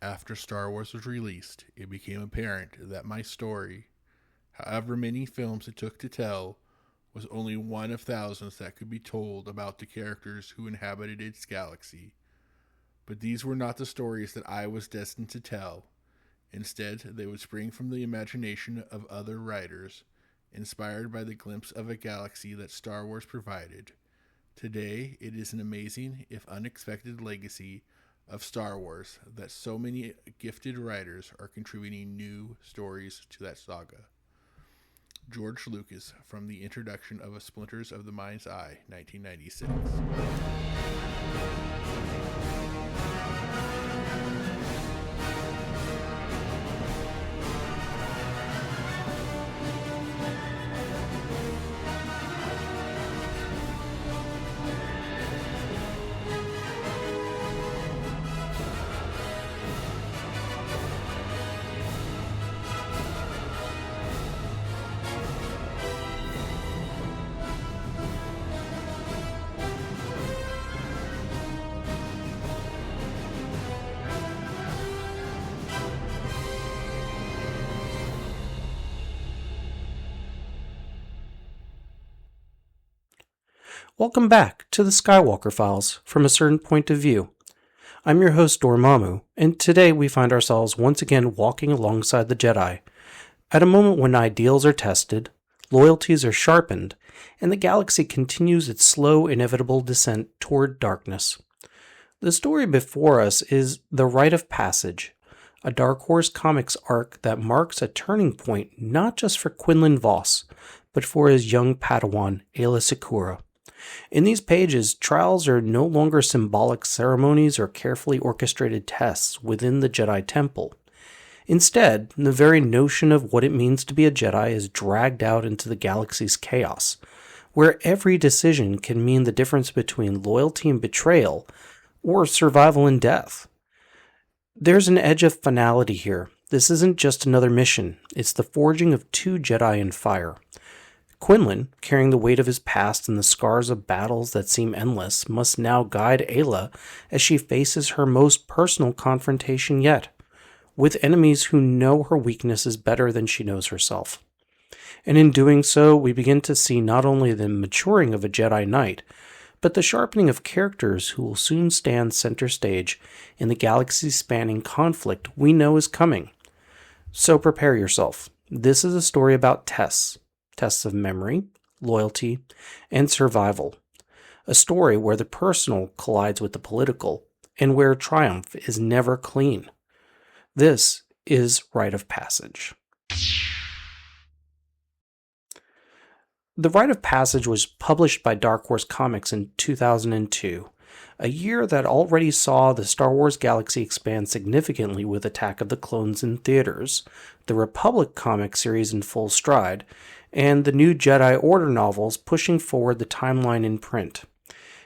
After Star Wars was released, it became apparent that my story, however many films it took to tell, was only one of thousands that could be told about the characters who inhabited its galaxy. But these were not the stories that I was destined to tell. Instead, they would spring from the imagination of other writers, inspired by the glimpse of a galaxy that Star Wars provided. Today, it is an amazing, if unexpected, legacy of Star Wars that so many gifted writers are contributing new stories to that saga. George Lucas, from the introduction of A Splinters of the Mind's Eye, 1996. Welcome back to the Skywalker Files from a certain point of view. I'm your host Dormammu, and today we find ourselves once again walking alongside the Jedi, at a moment when ideals are tested, loyalties are sharpened, and the galaxy continues its slow, inevitable descent toward darkness. The story before us is The Rite of Passage, a Dark Horse Comics arc that marks a turning point not just for Quinlan Vos, but for his young Padawan, Aayla Secura. In these pages, trials are no longer symbolic ceremonies or carefully orchestrated tests within the Jedi Temple. Instead, the very notion of what it means to be a Jedi is dragged out into the galaxy's chaos, where every decision can mean the difference between loyalty and betrayal, or survival and death. There's an edge of finality here. This isn't just another mission, it's the forging of two Jedi in fire. Quinlan, carrying the weight of his past and the scars of battles that seem endless, must now guide Aayla as she faces her most personal confrontation yet, with enemies who know her weaknesses better than she knows herself. And in doing so, we begin to see not only the maturing of a Jedi Knight, but the sharpening of characters who will soon stand center stage in the galaxy-spanning conflict we know is coming. So prepare yourself. This is a story about tests of memory, loyalty, and survival. A story where the personal collides with the political, and where triumph is never clean. This is Rite of Passage. The Rite of Passage was published by Dark Horse Comics in 2002, a year that already saw the Star Wars galaxy expand significantly with Attack of the Clones in theaters, the Republic comic series in full stride, and the new Jedi Order novels pushing forward the timeline in print.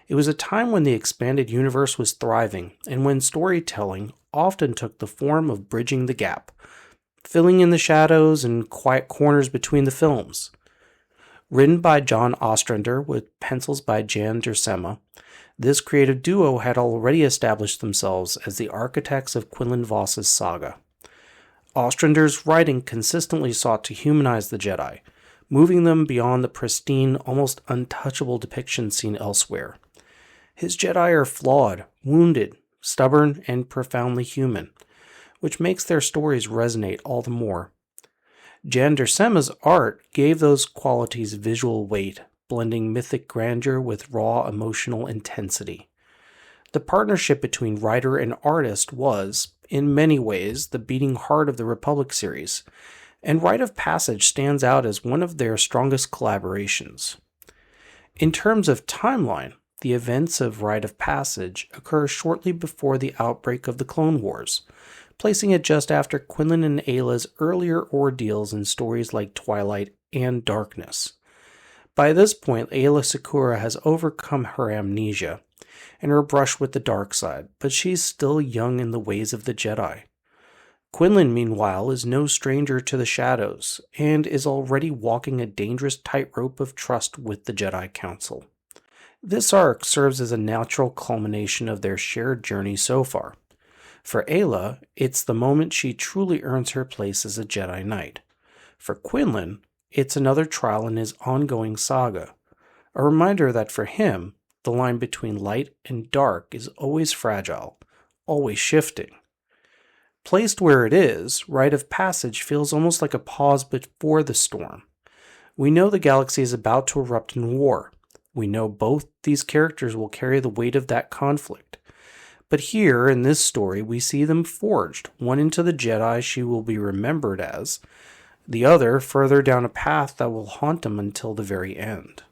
It was a time when the expanded universe was thriving, and when storytelling often took the form of bridging the gap, filling in the shadows and quiet corners between the films. Written by John Ostrander with pencils by Jan Duursema, this creative duo had already established themselves as the architects of Quinlan Vos' saga. Ostrander's writing consistently sought to humanize the Jedi, moving them beyond the pristine, almost untouchable depictions seen elsewhere. His Jedi are flawed, wounded, stubborn, and profoundly human, which makes their stories resonate all the more. Jan Duursema's art gave those qualities visual weight, blending mythic grandeur with raw emotional intensity. The partnership between writer and artist was, in many ways, the beating heart of the Republic series, and Rite of Passage stands out as one of their strongest collaborations. In terms of timeline, the events of Rite of Passage occur shortly before the outbreak of the Clone Wars, placing it just after Quinlan and Ayla's earlier ordeals in stories like Twilight and Darkness. By this point, Aayla Secura has overcome her amnesia and her brush with the dark side, but she's still young in the ways of the Jedi. Quinlan, meanwhile, is no stranger to the shadows, and is already walking a dangerous tightrope of trust with the Jedi Council. This arc serves as a natural culmination of their shared journey so far. For Aayla, it's the moment she truly earns her place as a Jedi Knight. For Quinlan, it's another trial in his ongoing saga, a reminder that for him, the line between light and dark is always fragile, always shifting. Placed where it is, Rite of Passage feels almost like a pause before the storm. We know the galaxy is about to erupt in war. We know both these characters will carry the weight of that conflict. But here, in this story, we see them forged, one into the Jedi she will be remembered as, the other further down a path that will haunt them until the very end.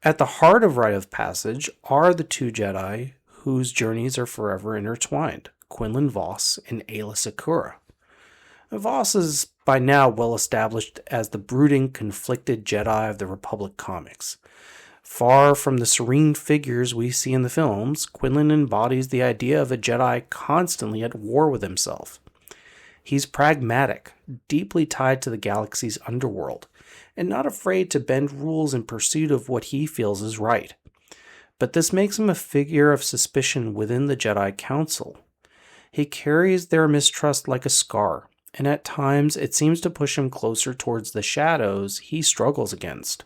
At the heart of Rite of Passage are the two Jedi whose journeys are forever intertwined, Quinlan Vos and Aayla Secura. Vos is by now well established as the brooding, conflicted Jedi of the Republic comics. Far from the serene figures we see in the films, Quinlan embodies the idea of a Jedi constantly at war with himself. He's pragmatic, deeply tied to the galaxy's underworld, and not afraid to bend rules in pursuit of what he feels is right. But this makes him a figure of suspicion within the Jedi Council. He carries their mistrust like a scar, and at times it seems to push him closer towards the shadows he struggles against.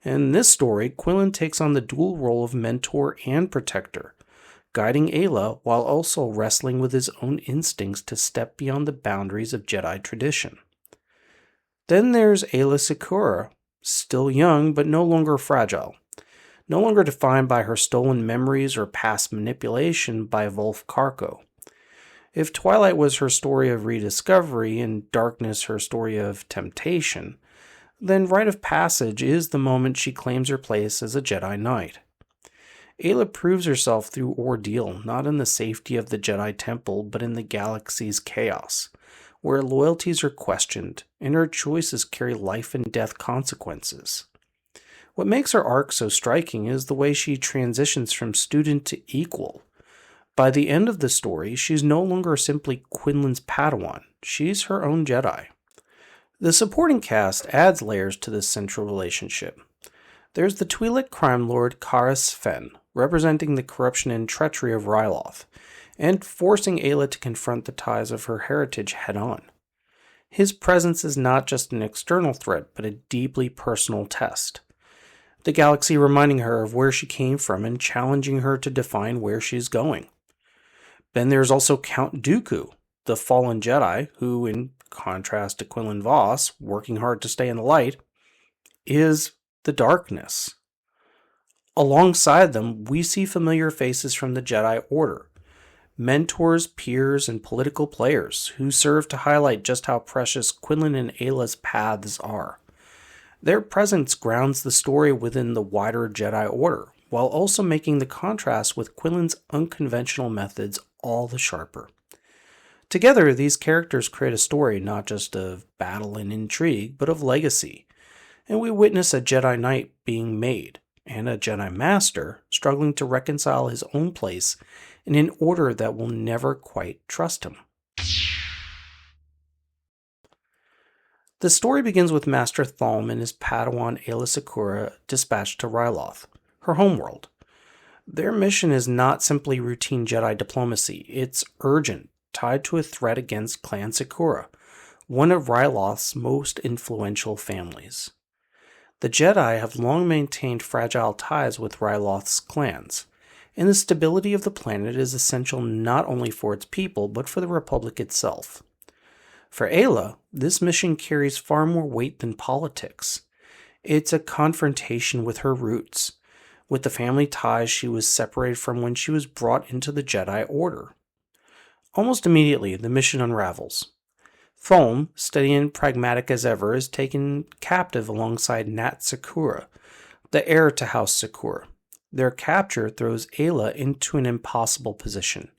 In this story, Quinlan takes on the dual role of mentor and protector, guiding Aayla while also wrestling with his own instincts to step beyond the boundaries of Jedi tradition. Then there's Aayla Secura, still young but no longer fragile, no longer defined by her stolen memories or past manipulation by Volf Karko. If Twilight was her story of rediscovery and Darkness her story of temptation, then Rite of Passage is the moment she claims her place as a Jedi Knight. Aayla proves herself through ordeal, not in the safety of the Jedi Temple, but in the galaxy's chaos, where loyalties are questioned and her choices carry life and death consequences. What makes her arc so striking is the way she transitions from student to equal. By the end of the story, she's no longer simply Quinlan's Padawan, she's her own Jedi. The supporting cast adds layers to this central relationship. There's the Twi'lek crime lord Karis Fen, representing the corruption and treachery of Ryloth, and forcing Aayla to confront the ties of her heritage head-on. His presence is not just an external threat, but a deeply personal test. The galaxy reminding her of where she came from and challenging her to define where she's going. Then there's also Count Dooku, the fallen Jedi, who, in contrast to Quinlan Vos, working hard to stay in the light, is the darkness. Alongside them, we see familiar faces from the Jedi Order, mentors, peers, and political players who serve to highlight just how precious Quinlan and Aayla's paths are. Their presence grounds the story within the wider Jedi Order, while also making the contrast with Quinlan's unconventional methods all the sharper. Together, these characters create a story not just of battle and intrigue, but of legacy, and we witness a Jedi Knight being made, and a Jedi Master struggling to reconcile his own place in an order that will never quite trust him. The story begins with Master Tholme and his Padawan Aayla Secura dispatched to Ryloth, her homeworld. Their mission is not simply routine Jedi diplomacy, it's urgent, tied to a threat against Clan Secura, one of Ryloth's most influential families. The Jedi have long maintained fragile ties with Ryloth's clans, and the stability of the planet is essential not only for its people, but for the Republic itself. For Aayla, this mission carries far more weight than politics. It's a confrontation with her roots, with the family ties she was separated from when she was brought into the Jedi Order. Almost immediately, the mission unravels. Tholme, steady and pragmatic as ever, is taken captive alongside Nat Secura, the heir to House Secura. Their capture throws Aayla into an impossible position.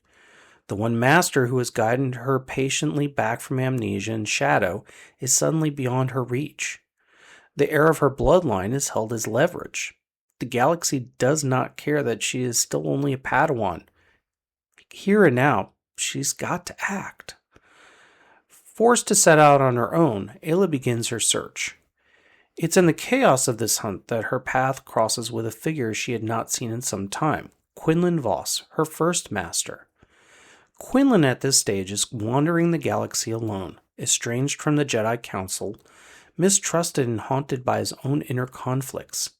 The one master who has guided her patiently back from amnesia and shadow is suddenly beyond her reach. The heir of her bloodline is held as leverage. The galaxy does not care that she is still only a Padawan. Here and now, she's got to act. Forced to set out on her own, Aayla begins her search. It's in the chaos of this hunt that her path crosses with a figure she had not seen in some time, Quinlan Vos, her first master. Quinlan at this stage is wandering the galaxy alone, estranged from the Jedi Council, mistrusted and haunted by his own inner conflicts.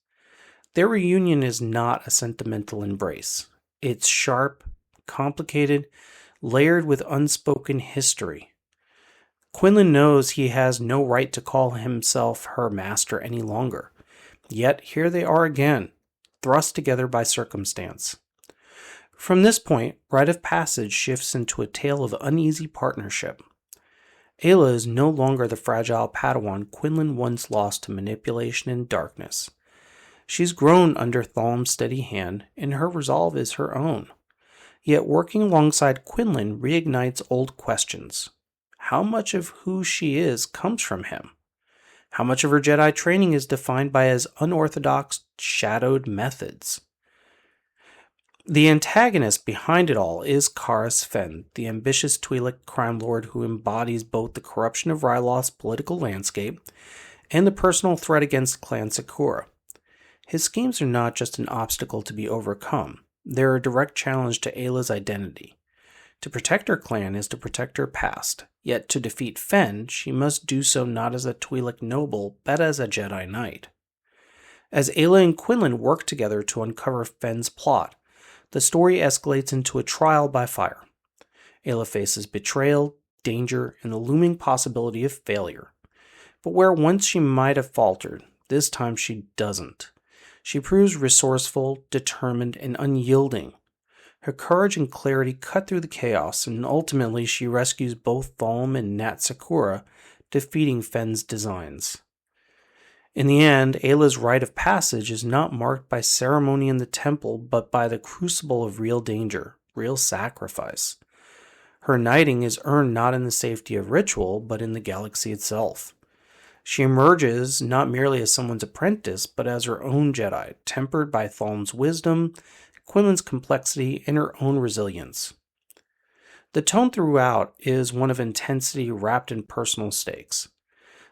Their reunion is not a sentimental embrace. It's sharp, complicated, layered with unspoken history. Quinlan knows he has no right to call himself her master any longer. Yet here they are again, thrust together by circumstance. From this point, Rite of Passage shifts into a tale of uneasy partnership. Aayla is no longer the fragile Padawan Quinlan once lost to manipulation and darkness. She's grown under Tholme's steady hand, and her resolve is her own. Yet working alongside Quinlan reignites old questions. How much of who she is comes from him? How much of her Jedi training is defined by his unorthodox, shadowed methods? The antagonist behind it all is Cara Sven, the ambitious Twi'lek crime lord who embodies both the corruption of Ryloth's political landscape and the personal threat against Clan Secura. His schemes are not just an obstacle to be overcome, they're a direct challenge to Aayla's identity. To protect her clan is to protect her past, yet to defeat Fen, she must do so not as a Twi'lek noble, but as a Jedi Knight. As Aayla and Quinlan work together to uncover Fen's plot, the story escalates into a trial by fire. Aayla faces betrayal, danger, and the looming possibility of failure. But where once she might have faltered, this time she doesn't. She proves resourceful, determined, and unyielding. Her courage and clarity cut through the chaos, and ultimately she rescues both Tholme and Nat Secura, defeating Fen's designs. In the end, Ayla's rite of passage is not marked by ceremony in the temple, but by the crucible of real danger, real sacrifice. Her knighting is earned not in the safety of ritual, but in the galaxy itself. She emerges not merely as someone's apprentice, but as her own Jedi, tempered by Tholme's wisdom, Quinlan's complexity, and her own resilience. The tone throughout is one of intensity wrapped in personal stakes.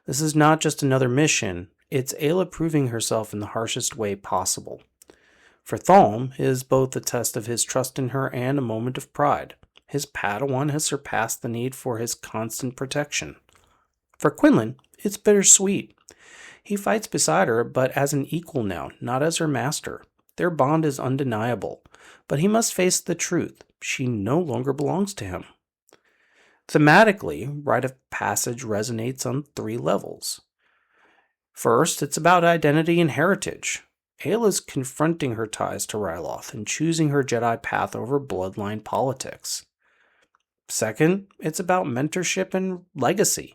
This is not just another mission, it's Aayla proving herself in the harshest way possible. For Tholme, it is both a test of his trust in her and a moment of pride. His Padawan has surpassed the need for his constant protection. For Quinlan, it's bittersweet. He fights beside her, but as an equal now, not as her master. Their bond is undeniable, but he must face the truth. She no longer belongs to him. Thematically, Rite of Passage resonates on 3 levels. First, it's about identity and heritage. Aayla's confronting her ties to Ryloth and choosing her Jedi path over bloodline politics. Second, it's about mentorship and legacy,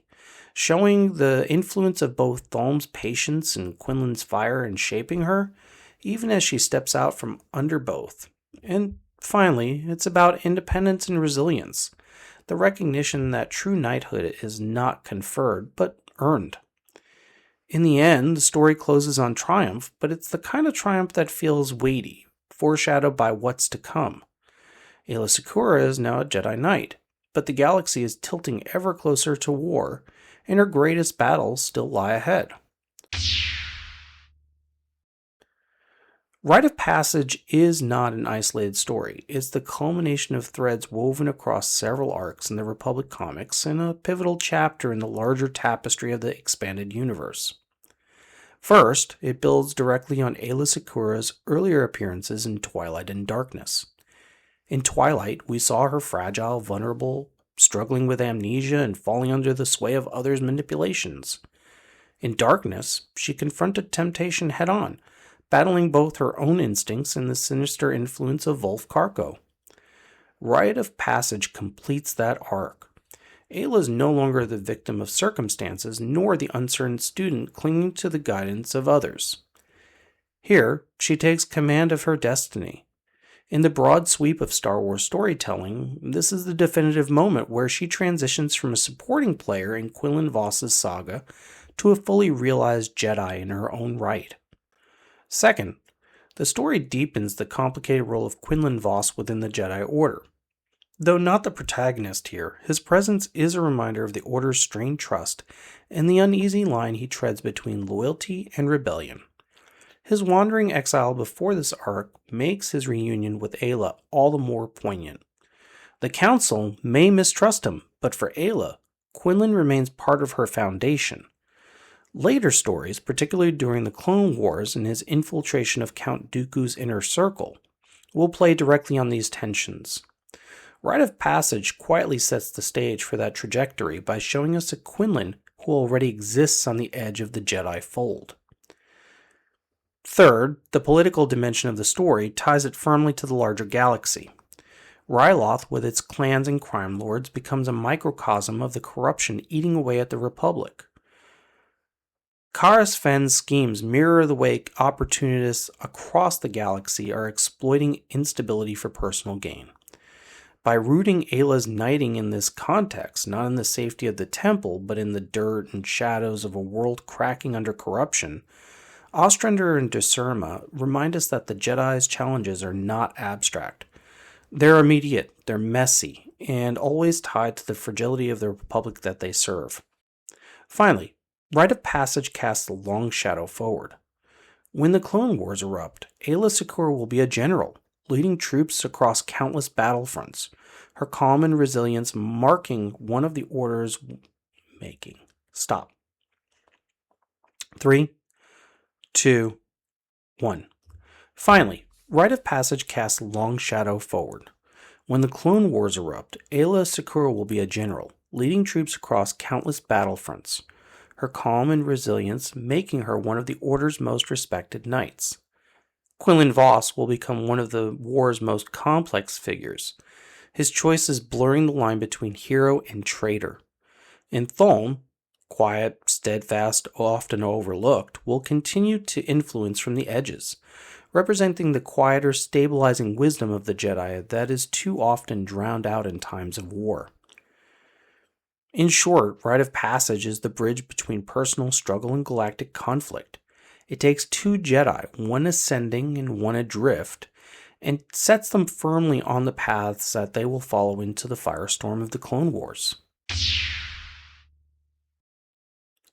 showing the influence of both Tholme's patience and Quinlan's fire in shaping her, even as she steps out from under both. And finally, it's about independence and resilience, the recognition that true knighthood is not conferred, but earned. In the end, the story closes on triumph, but it's the kind of triumph that feels weighty, foreshadowed by what's to come. Aayla Secura is now a Jedi Knight, but the galaxy is tilting ever closer to war, and her greatest battles still lie ahead. Rite of Passage is not an isolated story. It's the culmination of threads woven across several arcs in the Republic comics and a pivotal chapter in the larger tapestry of the expanded universe. First, it builds directly on Aayla Secura's earlier appearances in Twilight and Darkness. In Twilight, we saw her fragile, vulnerable, struggling with amnesia and falling under the sway of others' manipulations. In Darkness, she confronted temptation head-on, battling both her own instincts and the sinister influence of Volf Karko. Rite of Passage completes that arc. Aayla is no longer the victim of circumstances, nor the uncertain student clinging to the guidance of others. Here, she takes command of her destiny. In the broad sweep of Star Wars storytelling, this is the definitive moment where she transitions from a supporting player in Quinlan Vos' saga to a fully realized Jedi in her own right. Second, the story deepens the complicated role of Quinlan Vos within the Jedi Order. Though not the protagonist here, his presence is a reminder of the Order's strained trust and the uneasy line he treads between loyalty and rebellion. His wandering exile before this arc makes his reunion with Aayla all the more poignant. The Council may mistrust him, but for Aayla, Quinlan remains part of her foundation. Later stories, particularly during the Clone Wars and his infiltration of Count Dooku's inner circle, will play directly on these tensions. Rite of Passage quietly sets the stage for that trajectory by showing us a Quinlan who already exists on the edge of the Jedi fold. Third, the political dimension of the story ties it firmly to the larger galaxy. Ryloth, with its clans and crime lords, becomes a microcosm of the corruption eating away at the Republic. Karas Fenn's schemes mirror the way opportunists across the galaxy are exploiting instability for personal gain. By rooting Ayla's knighting in this context, not in the safety of the temple, but in the dirt and shadows of a world cracking under corruption, Ostrander and Dusurma remind us that the Jedi's challenges are not abstract. They're immediate, they're messy, and always tied to the fragility of the Republic that they serve. Finally, Rite of Passage casts a long shadow forward. When the Clone Wars erupt, Aayla Secura will be a general, leading troops across countless battlefronts, her calm and resilience marking one of the Order's making. Stop. 3, 2, 1. Finally, Rite of Passage casts a long shadow forward. When the Clone Wars erupt, Aayla Secura will be a general, leading troops across countless battlefronts, her calm and resilience making her one of the Order's most respected knights. Quinlan Vos will become one of the war's most complex figures, his choices blurring the line between hero and traitor. And Tholme, quiet, steadfast, often overlooked, will continue to influence from the edges, representing the quieter, stabilizing wisdom of the Jedi that is too often drowned out in times of war. In short, Rite of Passage is the bridge between personal struggle and galactic conflict. It takes two Jedi, one ascending and one adrift, and sets them firmly on the paths that they will follow into the firestorm of the Clone Wars.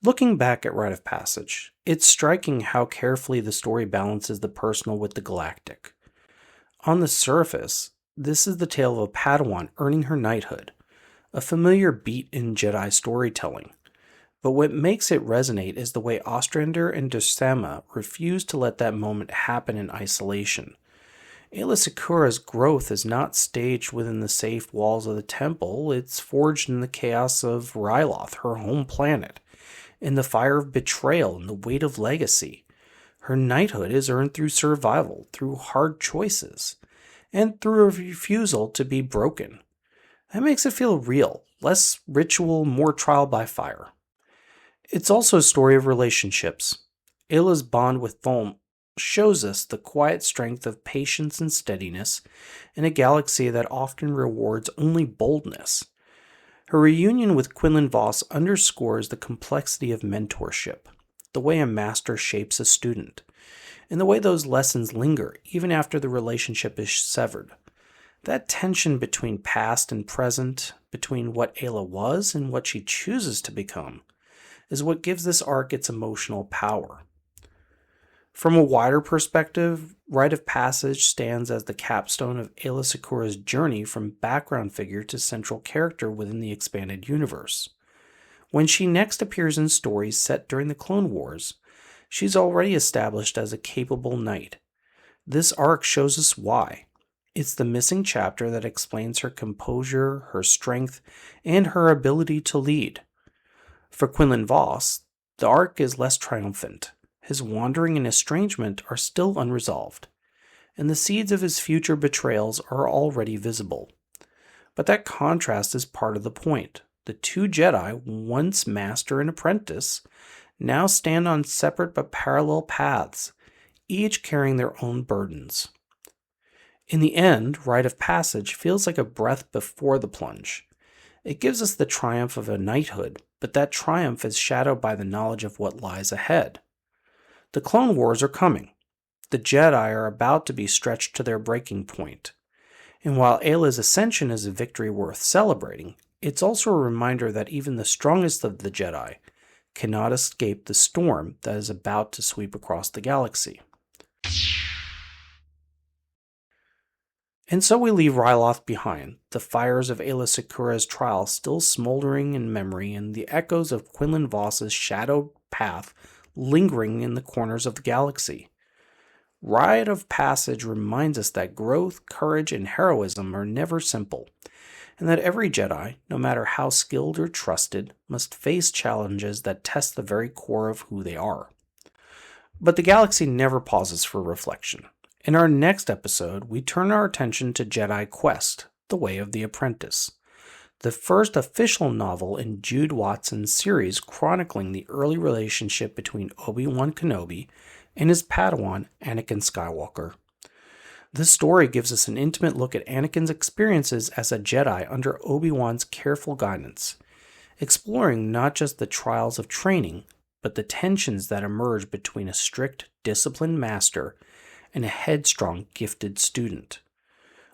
Looking back at Rite of Passage, it's striking how carefully the story balances the personal with the galactic. On the surface, this is the tale of a Padawan earning her knighthood, a familiar beat in Jedi storytelling. But what makes it resonate is the way Ostrander and Dusurma refuse to let that moment happen in isolation. Aayla Secura's growth is not staged within the safe walls of the temple, it's forged in the chaos of Ryloth, her home planet, in the fire of betrayal and the weight of legacy. Her knighthood is earned through survival, through hard choices, and through a refusal to be broken. That makes it feel real, less ritual, more trial by fire. It's also a story of relationships. Ayla's bond with Tholme shows us the quiet strength of patience and steadiness in a galaxy that often rewards only boldness. Her reunion with Quinlan Vos underscores the complexity of mentorship, the way a master shapes a student, and the way those lessons linger even after the relationship is severed. That tension between past and present, between what Aayla was and what she chooses to become, is what gives this arc its emotional power. From a wider perspective, Rite of Passage stands as the capstone of Aayla Secura's journey from background figure to central character within the expanded universe. When she next appears in stories set during the Clone Wars, she's already established as a capable knight. This arc shows us why. It's the missing chapter that explains her composure, her strength, and her ability to lead. For Quinlan Vos, the arc is less triumphant. His wandering and estrangement are still unresolved, and the seeds of his future betrayals are already visible. But that contrast is part of the point. The two Jedi, once master and apprentice, now stand on separate but parallel paths, each carrying their own burdens. In the end, Rite of Passage feels like a breath before the plunge. It gives us the triumph of a knighthood, but that triumph is shadowed by the knowledge of what lies ahead. The Clone Wars are coming. The Jedi are about to be stretched to their breaking point. And while Ayla's ascension is a victory worth celebrating, it's also a reminder that even the strongest of the Jedi cannot escape the storm that is about to sweep across the galaxy. And so we leave Ryloth behind, the fires of Aayla Secura's trial still smoldering in memory and the echoes of Quinlan Vos's shadowed path lingering in the corners of the galaxy. Rite of Passage reminds us that growth, courage, and heroism are never simple, and that every Jedi, no matter how skilled or trusted, must face challenges that test the very core of who they are. But the galaxy never pauses for reflection. In our next episode, we turn our attention to Jedi Quest, The Way of the Apprentice, the first official novel in Jude Watson's series chronicling the early relationship between Obi-Wan Kenobi and his Padawan, Anakin Skywalker. This story gives us an intimate look at Anakin's experiences as a Jedi under Obi-Wan's careful guidance, exploring not just the trials of training, but the tensions that emerge between a strict, disciplined master and a headstrong, gifted student.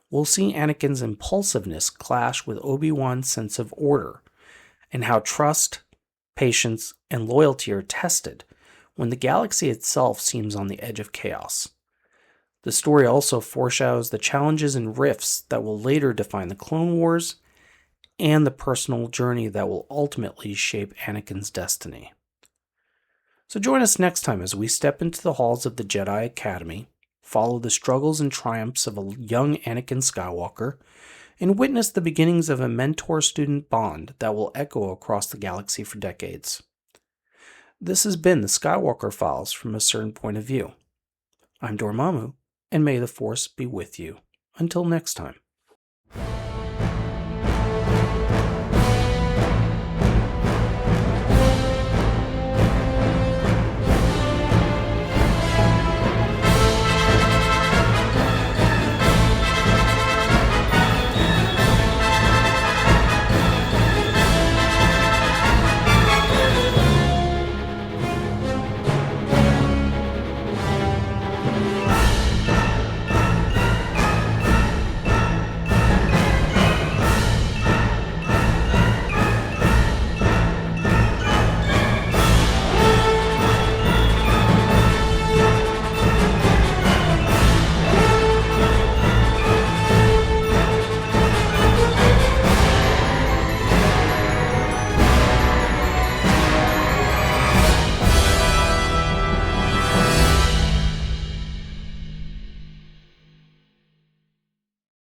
We'll see Anakin's impulsiveness clash with Obi-Wan's sense of order, and how trust, patience, and loyalty are tested when the galaxy itself seems on the edge of chaos. The story also foreshadows the challenges and rifts that will later define the Clone Wars and the personal journey that will ultimately shape Anakin's destiny. So join us next time as we step into the halls of the Jedi Academy, follow the struggles and triumphs of a young Anakin Skywalker, and witness the beginnings of a mentor-student bond that will echo across the galaxy for decades. This has been the Skywalker Files from a certain point of view. I'm Dormammu, and may the Force be with you. Until next time.